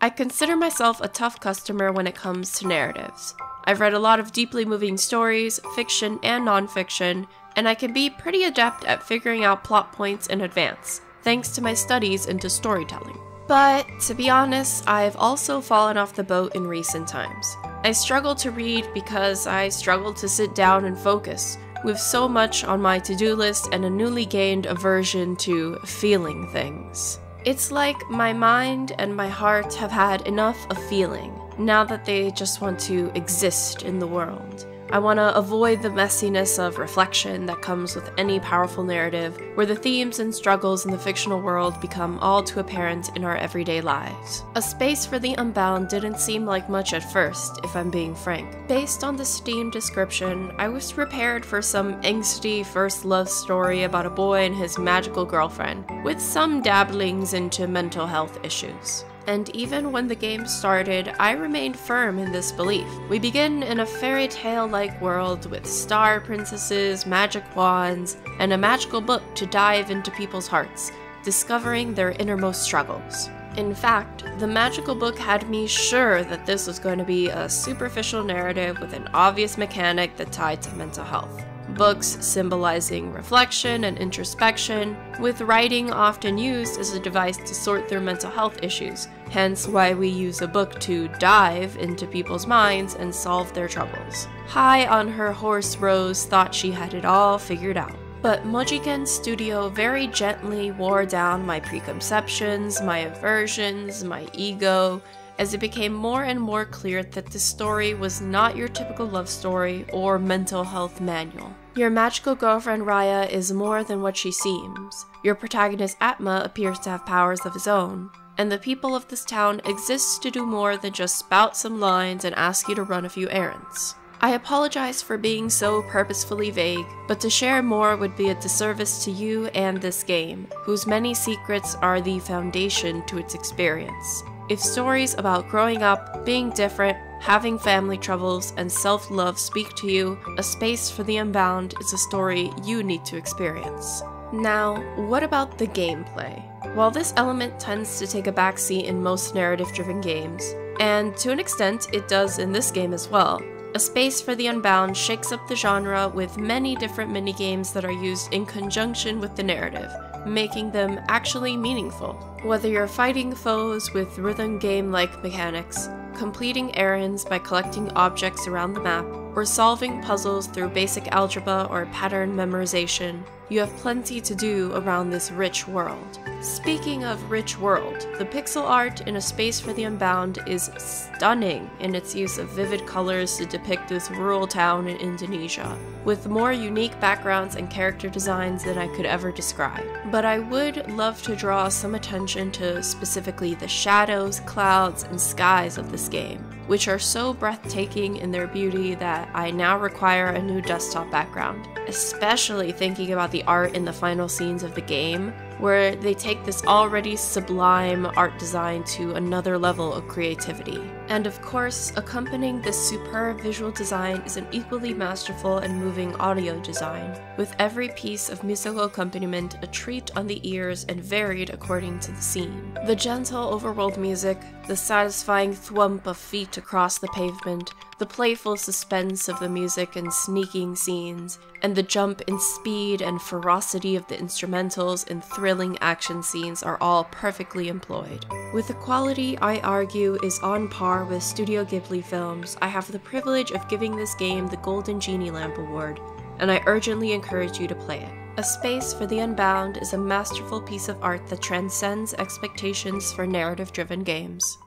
I consider myself a tough customer when it comes to narratives. I've read a lot of deeply moving stories, fiction and non-fiction, and I can be pretty adept at figuring out plot points in advance, thanks to my studies into storytelling. But, to be honest, I've also fallen off the boat in recent times. I struggle to read because I struggle to sit down and focus, with so much on my to-do list and a newly gained aversion to feeling things. It's like my mind and my heart have had enough of feeling, now that they just want to exist in the world. I want to avoid the messiness of reflection that comes with any powerful narrative, where the themes and struggles in the fictional world become all too apparent in our everyday lives. A Space for the Unbound didn't seem like much at first, if I'm being frank. Based on the Steam description, I was prepared for some angsty first love story about a boy and his magical girlfriend, with some dabblings into mental health issues. And even when the game started, I remained firm in this belief. We begin in a fairy tale-like world with star princesses, magic wands, and a magical book to dive into people's hearts, discovering their innermost struggles. In fact, the magical book had me sure that this was going to be a superficial narrative with an obvious mechanic that tied to mental health. Books symbolizing reflection and introspection, with writing often used as a device to sort through mental health issues, hence why we use a book to dive into people's minds and solve their troubles. High on her horse, Rose thought she had it all figured out. But Mojiken Studio very gently wore down my preconceptions, my aversions, my ego, as it became more and more clear that this story was not your typical love story or mental health manual. Your magical girlfriend Raya is more than what she seems. Your protagonist Atma appears to have powers of his own, and the people of this town exist to do more than just spout some lines and ask you to run a few errands. I apologize for being so purposefully vague, but to share more would be a disservice to you and this game, whose many secrets are the foundation to its experience. If stories about growing up, being different, having family troubles, and self-love speak to you, A Space for the Unbound is a story you need to experience. Now, what about the gameplay? While this element tends to take a backseat in most narrative-driven games, and to an extent it does in this game as well, A Space for the Unbound shakes up the genre with many different minigames that are used in conjunction with the narrative, making them actually meaningful. Whether you're fighting foes with rhythm game-like mechanics, completing errands by collecting objects around the map, or solving puzzles through basic algebra or pattern memorization, you have plenty to do around this rich world. Speaking of rich world, the pixel art in A Space for the Unbound is stunning in its use of vivid colors to depict this rural town in Indonesia, with more unique backgrounds and character designs than I could ever describe. But I would love to draw some attention to specifically the shadows, clouds, and skies of this game, which are so breathtaking in their beauty that I now require a new desktop background, especially thinking about the art in the final scenes of the game, where they take this already sublime art design to another level of creativity. And of course, accompanying this superb visual design is an equally masterful and moving audio design, with every piece of musical accompaniment a treat on the ears and varied according to the scene. The gentle overworld music, the satisfying thwump of feet across the pavement, the playful suspense of the music and sneaking scenes, and the jump in speed and ferocity of the instrumentals and thrilling action scenes are all perfectly employed. With a quality I argue is on par with Studio Ghibli films, I have the privilege of giving this game the Golden Genie Lamp Award, and I urgently encourage you to play it. A Space for the Unbound is a masterful piece of art that transcends expectations for narrative-driven games.